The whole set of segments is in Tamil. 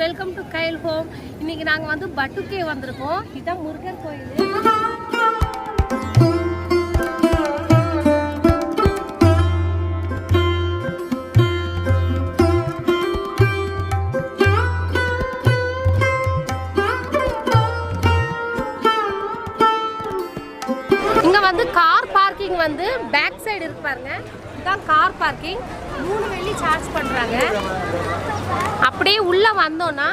Welcome to Kyle home. இன்னைக்கு நாங்க வந்து பட்டுக்கே வந்திருக்கோம். இதுதான் முருகர் கோயில். இங்க வந்து கார் பார்க்கிங் வந்து பேக் சைடு இருக்கு பாருங்க. இதுதான் கார் பார்க்கிங். 3 வெள்ளி சார்ஜ் பண்றாங்க. அப்படியே உள்ள வந்தோம்னா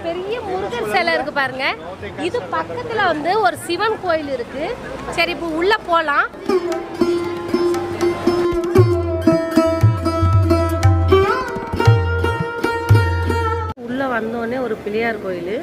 பெரிய முருகர் சிலை இருக்கு பாருங்க. இது பக்கத்துல வந்து ஒரு சிவன் கோயில் இருக்கு. சரி, இப்போ உள்ள போலாம். உள்ள வந்தோடனே ஒரு பிள்ளையார் கோயில்.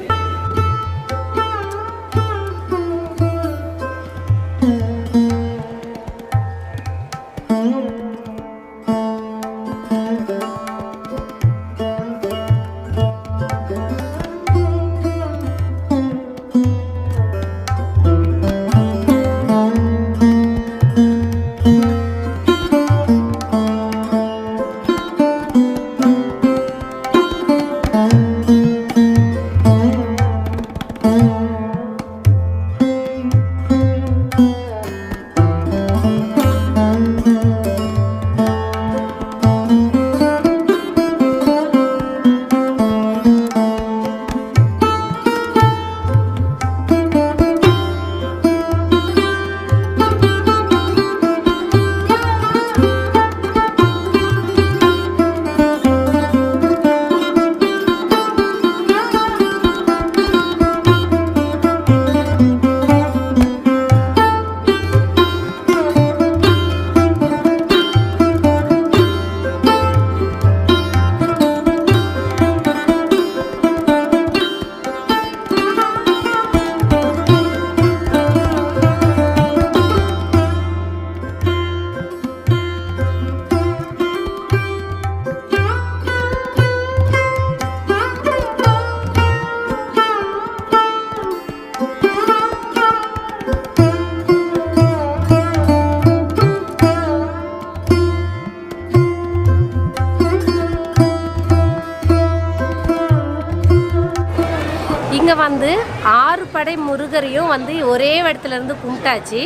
இங்க வந்து 6 படை முருகரையும் வந்து ஒரே இடத்துல இருந்து கும்பிட்டாச்சு.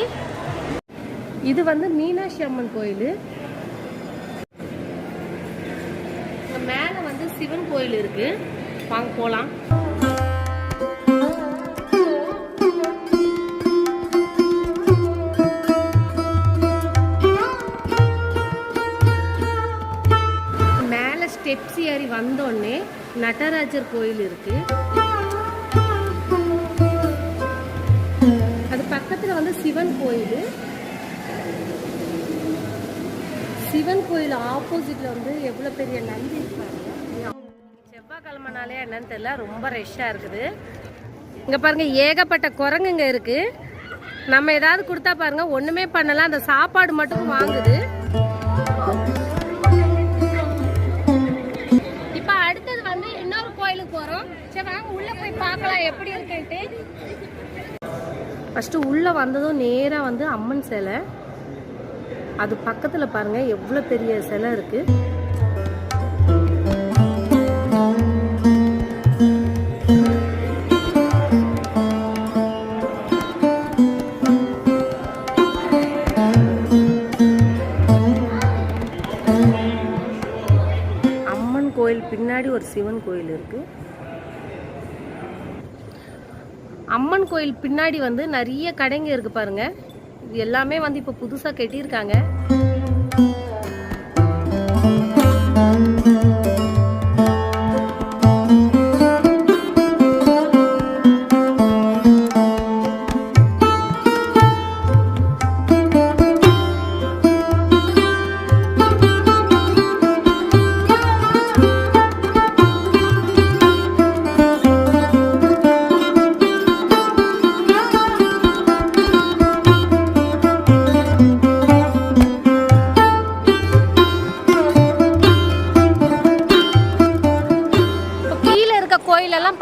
இது வந்து மீனாட்சி அம்மன் கோயில். மேல வந்து சிவன் கோயில் இருக்கு. வாங்க போலாம். மேல ஸ்டெப்ஸ் ஏறி வந்தோடனே நடராஜர் கோயில் இருக்கு. பக்கத்துல வந்து சிவன் கோயில். சிவன் கோயில் ஆப்போசிட்ல வந்து எவ்வளவு பெரிய நந்தி இருக்காங்க. செவ்வாய்க்கிழமைனாலே என்னன்னு தெரியல, ரொம்ப ரஷ்ஷா இருக்குது. இங்க பாருங்க, ஏகப்பட்ட குரங்குங்க இருக்கு. நம்ம ஏதாவது கொடுத்தா பாருங்க ஒண்ணுமே பண்ணலாம், அந்த சாப்பாடு மட்டும் வாங்குது. இப்ப அடுத்தது வந்து இன்னொரு கோயிலுக்கு போறோம். சரி வாங்க உள்ள போய் பார்க்கலாம் எப்படி இருக்குன்ட்டு. ஃபஸ்ட்டு உள்ளே வந்ததும் நேராக வந்து அம்மன் சிலை. அது பக்கத்தில் பாருங்கள் எவ்வளோ பெரிய சிலை இருக்குது. அம்மன் கோயில் பின்னாடி ஒரு சிவன் கோயில் இருக்குது. அம்மன் கோயில் பின்னாடி வந்து நிறைய கடைங்க இருக்கு பாருங்க. இது எல்லாமே வந்து இப்ப புதுசா கட்டியிருக்காங்க.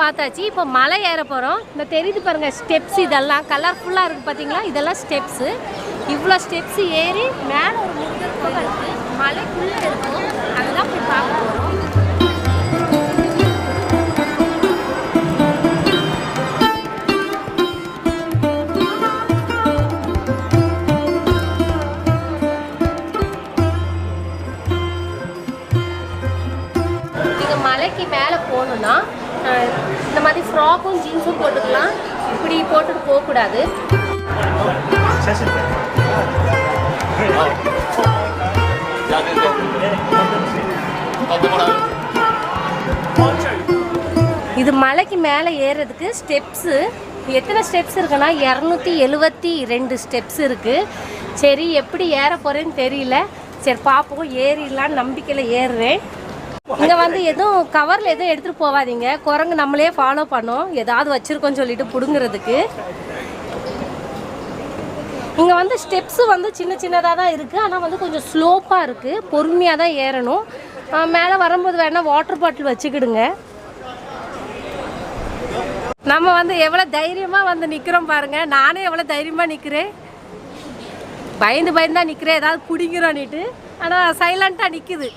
பார்த்தாச்சு. இப்போ மலை ஏற போகிறோம். இந்த தெரியுது பாருங்கள் ஸ்டெப்ஸ், இதெல்லாம் கலர்ஃபுல்லாக இருக்குது பார்த்தீங்களா. இதெல்லாம் ஸ்டெப்ஸு. இவ்வளோ ஸ்டெப்ஸ் ஏறி மேலே ஒரு முருகர் கோயில் இருக்குது. மலைக்குள்ளே இருக்கும். அதுதான் போய் பார்க்க போகிறோம். நீங்கள் மலைக்கு மேலே போகணுன்னா இந்த மாதிரி ஃப்ராக்கும் ஜீன்ஸும் போட்டுக்கலாம். இப்படி போட்டுட்டு போகக்கூடாது. இது மலைக்கு மேலே ஏறுறதுக்கு ஸ்டெப்ஸு எத்தனை ஸ்டெப்ஸ் இருக்குன்னா 272 ஸ்டெப்ஸ் இருக்குது. சரி, எப்படி ஏற போகிறேன்னு தெரியல. சரி பார்ப்போம், ஏறிடலான்னு நம்பிக்கையில் ஏறுறேன். இங்கே வந்து எதுவும் கவரில் எதுவும் எடுத்துகிட்டு போகாதீங்க. குரங்கு நம்மளே ஃபாலோ பண்ணோம், ஏதாவது வச்சுருக்கோன்னு சொல்லிட்டு பிடுங்கிறதுக்கு. இங்கே வந்து ஸ்டெப்ஸு வந்து சின்ன சின்னதாக தான் இருக்குது. ஆனால் வந்து கொஞ்சம் ஸ்லோப்பாக இருக்குது. பொறுமையாக தான் ஏறணும். மேலே வரும்போது வேணால் வாட்டர் பாட்டில் வச்சுக்கிடுங்க. நம்ம வந்து எவ்வளோ தைரியமாக வந்து நிற்கிறோம் பாருங்கள். நானே எவ்வளோ தைரியமாக நிற்கிறேன். பயந்து தான் நிற்கிறேன், ஏதாவது பிடிங்கிறோன்னிட்டு. ஆனால் சைலண்ட்டாக நிற்குது.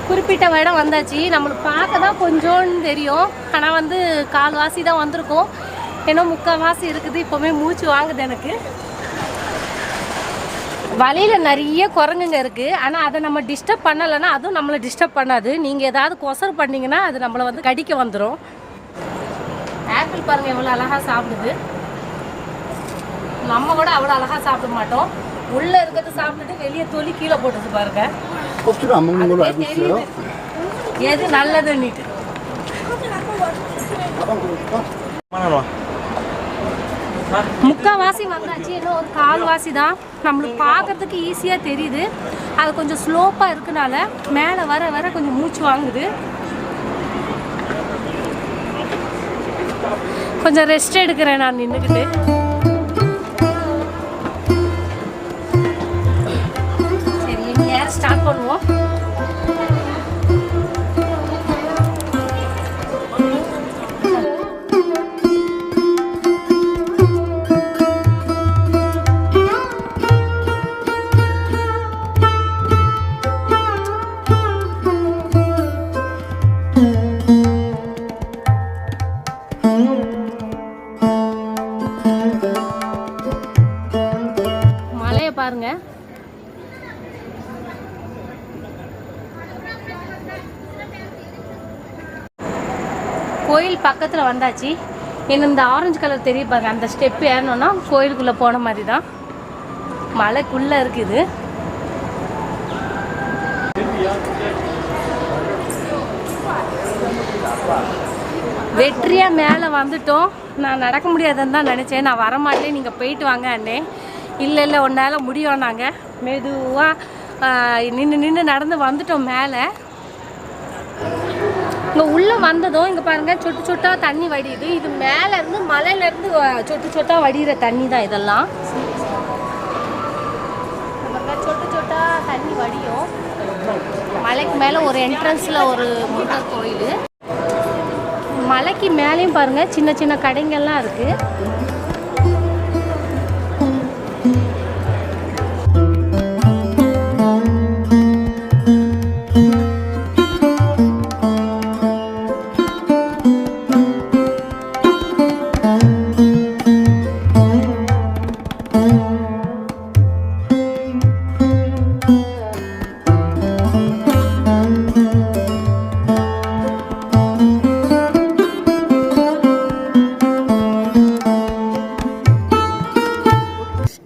குறிப்பிட்ட இடம் வந்தாச்சு. நம்மளுக்கு பார்க்க தான் கொஞ்சோன்னு தெரியும். ஆனால் வந்து கால்வாசி தான் வந்திருக்கோம். ஏன்னா முக்கால்வாசி இருக்குது. இப்போவுமே மூச்சு வாங்குது எனக்கு. வழியில் நிறைய குரங்குங்க இருக்குது. ஆனால் அதை நம்ம டிஸ்டர்ப் பண்ணலைன்னா அதுவும் நம்மளை டிஸ்டர்ப் பண்ணாது. நீங்கள் ஏதாவது கொசர் பண்ணிங்கன்னா அது நம்மளை வந்து கடிக்க வந்துடும். ஆப்பிள் பாருங்கள் எவ்வளோ அழகாக சாப்பிடுது. நம்ம கூட அவ்வளோ அழகாக சாப்பிட மாட்டோம். உள்ளே இருக்கிறது சாப்பிட்டுட்டு வெளியே தொலி கீழே போட்டுது பாருங்க. எது நல்லதுன்னுட்டு முக்கால்வாசி வந்தாச்சு. இன்னும் ஒரு கால்வாசி தான். நம்மளுக்கு பார்க்கறதுக்கு ஈஸியாக தெரியுது. அது கொஞ்சம் ஸ்லோப்பாக இருக்கனால மேலே வர வர கொஞ்சம் மூச்சு வாங்குது. கொஞ்சம் ரெஸ்ட் எடுக்கிறேன் நான் நின்றுக்கிட்டு. சரி, இனி ஏற ஸ்டார்ட் பண்ணுவோம். பாருங்க, கோயில் பக்கத்தில் வந்தாச்சு. இன்னும் இந்த ஆரஞ்சு கலர் தெரிய பாருங்க, அந்த ஸ்டெப் ஏறணும்னா கோயிலுக்குள்ளே போன மாதிரி தான். மலைக்குள்ளே இருக்குது. வெற்றியாக மேலே வந்துட்டோம். நான் நடக்க முடியாதுன்னு தான் நினச்சேன். நான் வரமாட்டேன், நீங்கள் போயிட்டு வாங்க அண்ணே. இல்லை ஒன்றால் முடியும். நாங்கள் மெதுவாக நின்று நடந்து வந்துட்டோம் மேலே. இங்கே உள்ளே வந்ததும் இங்கே பாருங்கள், சொட்டு சொட்டாக தண்ணி வடியுது. இது மேலேருந்து மலையிலேருந்து சொட்டு சொட்டாக வடிகிற தண்ணி தான் இதெல்லாம். சொட்டு சொட்டாக தண்ணி வடியும். மலைக்கு மேலே ஒரு என்ட்ரன்ஸில் ஒரு முருகர் கோயில். மலைக்கு மேலேயும் பாருங்கள் சின்ன சின்ன கடைங்கள்லாம் இருக்குது.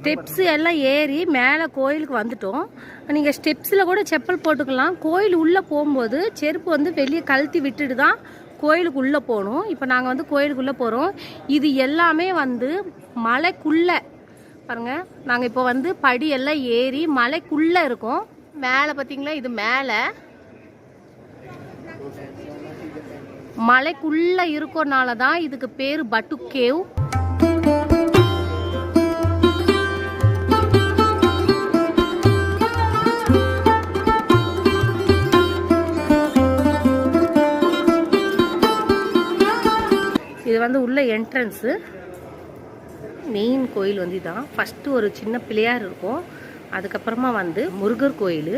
ஸ்டெப்ஸு எல்லாம் ஏறி மேலே கோயிலுக்கு வந்துட்டோம். நீங்கள் ஸ்டெப்ஸில் கூட செப்பல் போட்டுக்கலாம். கோயில் உள்ளே போகும்போது செருப்பு வந்து வெளியே கழட்டி விட்டுட்டு தான் கோயிலுக்கு உள்ளே போகணும். இப்போ நாங்கள் வந்து கோயிலுக்குள்ளே போகிறோம். இது எல்லாமே வந்து மலைக்குள்ளே பாருங்கள். நாங்கள் இப்போ வந்து படியெல்லாம் ஏறி மலைக்குள்ளே இருக்கோம். மேலே பார்த்தீங்களா, இது மேலே மலைக்குள்ளே இருக்கனால தான் இதுக்கு பேர் பட்டு கேவ். இது வந்து உள்ள என்ட்ரன்ஸு. மெயின் கோயில் வந்து இதான். ஃபஸ்ட்டு ஒரு சின்ன பிள்ளையார் இருக்கும். அதுக்கப்புறமா வந்து முருகர் கோயில்.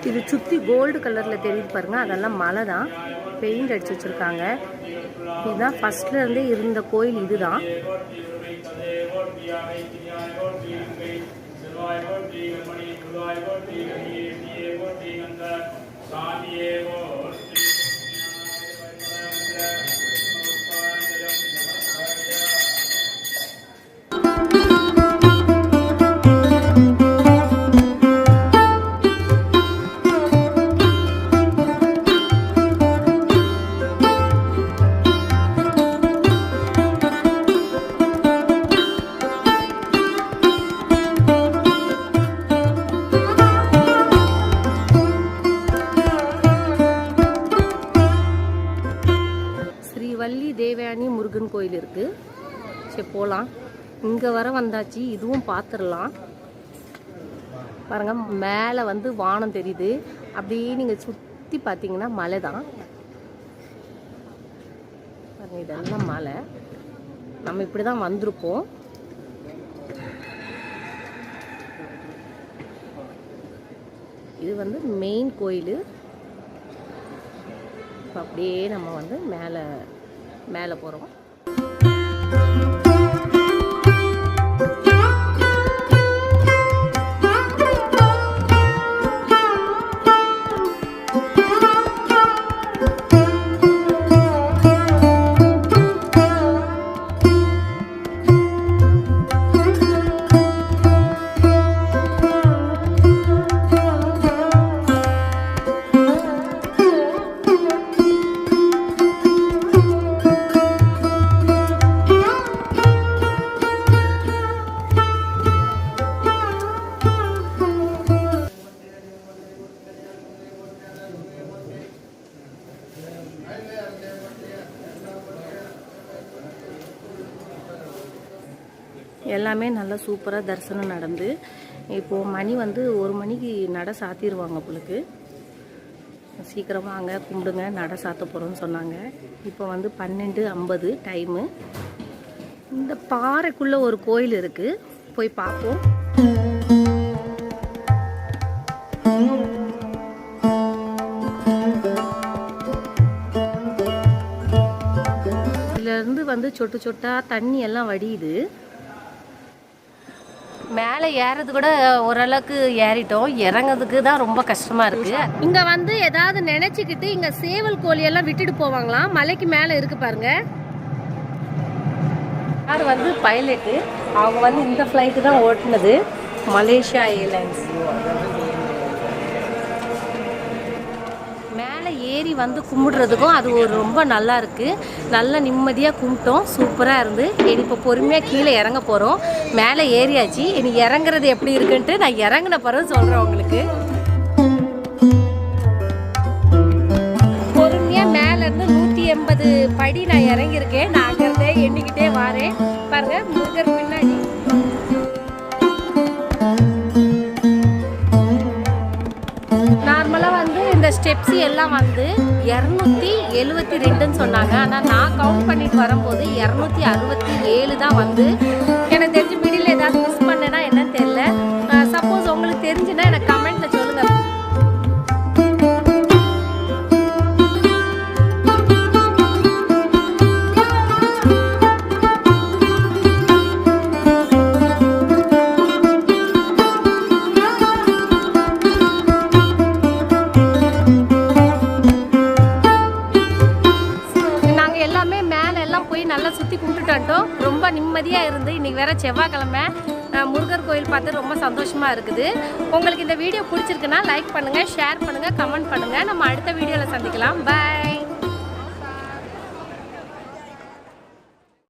இது சுற்றி கோல்டு கலரில் தெரியுது பாருங்க, அதெல்லாம் மலை தான், பெயிண்ட் அடிச்சு வச்சுருக்காங்க. இதுதான் ஃபர்ஸ்ட்லேருந்தே இருந்த கோயில். இதுதான் வள்ளி தேவயானி முருகன் கோயில் இருக்குது. சரி போகலாம். இங்கே வர வந்தாச்சு, இதுவும் பார்த்துடலாம். பாருங்கள், மேலே வந்து வானம் தெரியுது. அப்படியே நீங்கள் சுற்றி பார்த்தீங்கன்னா மலை தான் பாருங்கள். இதெல்லாம் மலை. நம்ம இப்படி தான் வந்திருப்போம். இது வந்து மெயின் கோயில். இப்போ அப்படியே நம்ம வந்து மேலே போகிறோம். எல்லாமே நல்லா சூப்பராக தரிசனம் நடந்து, இப்போது மணி வந்து 1 மணிக்கு நடை சாத்திடுவாங்க. உங்களுக்கு சீக்கிரம் வாங்க, கும்பிடுங்க, நடை சாத்த போகிறோன்னு சொன்னாங்க. இப்போ வந்து 12:50 டைமு. இந்த பாறைக்குள்ளே ஒரு கோயில் இருக்குது, போய் பார்ப்போம். இதுலேருந்து வந்து சொட்டு சொட்டாக தண்ணி எல்லாம் வடியுது. மேலே ஏறது கூட ஓரளவுக்கு ஏறிட்டோம், இறங்கிறதுக்கு தான் ரொம்ப கஷ்டமாக இருக்குது. இங்கே வந்து ஏதாவது நினச்சிக்கிட்டு இங்கே சேவல் கோழியெல்லாம் விட்டுட்டு போவாங்களாம். மலைக்கு மேலே இருக்குது பாருங்க. யார் வந்து பைலட்டு, அவங்க வந்து இந்த ஃப்ளைட்டு தான் ஓட்டுனது, மலேசியா ஏர்லைன்ஸ். மேலே ஏறி வந்து கும்பிடுறதுக்கும் அது ஒரு ரொம்ப நல்லா இருக்குது. நல்லா நிம்மதியாக கும்பிட்டோம், சூப்பராக இருந்து. இனி இப்போ பொறுமையாக கீழே இறங்க போகிறோம். மேலே ஏறியாச்சு, இனி இறங்குறது எப்படி இருக்குன்ட்டு நான் இறங்கின பிறகு சொல்கிறேன் உங்களுக்கு. பொறுமையாக மேலேருந்து 180 படி நான் இறங்கியிருக்கேன். நான் அங்கேருந்தே எண்ணிக்கிட்டே வரேன். பாருங்கள், முருகர் பின்னாடி. நார்மலாக வந்து இந்த ஸ்டெப்ஸு எல்லாம் வந்து 272ன்னு சொன்னாங்க. ஆனால் நான் கவுண்ட் பண்ணிட்டு வரும்போது 267 தான் வந்து. எனக்கு தெரிஞ்சு மிடில் ஏதாவது மிஸ் பண்ணேன்னா என்னன்னு தெரியல. சப்போஸ் உங்களுக்கு தெரிஞ்சுன்னா எனக்கு கமெண்ட்டில் சொல்லுங்கள். நல்லா சுற்றி கும்பிட்டுட்டோம், ரொம்ப நிம்மதியாக இருந்து. இன்றைக்கி வேறு செவ்வாய்க்கிழமை, முருகர் கோயில் பார்த்து ரொம்ப சந்தோஷமாக இருக்குது. உங்களுக்கு இந்த வீடியோ பிடிச்சிருக்குன்னா லைக் பண்ணுங்கள், ஷேர் பண்ணுங்கள், கமெண்ட் பண்ணுங்கள். நம்ம அடுத்த வீடியோவில் சந்திக்கலாம். பாய்.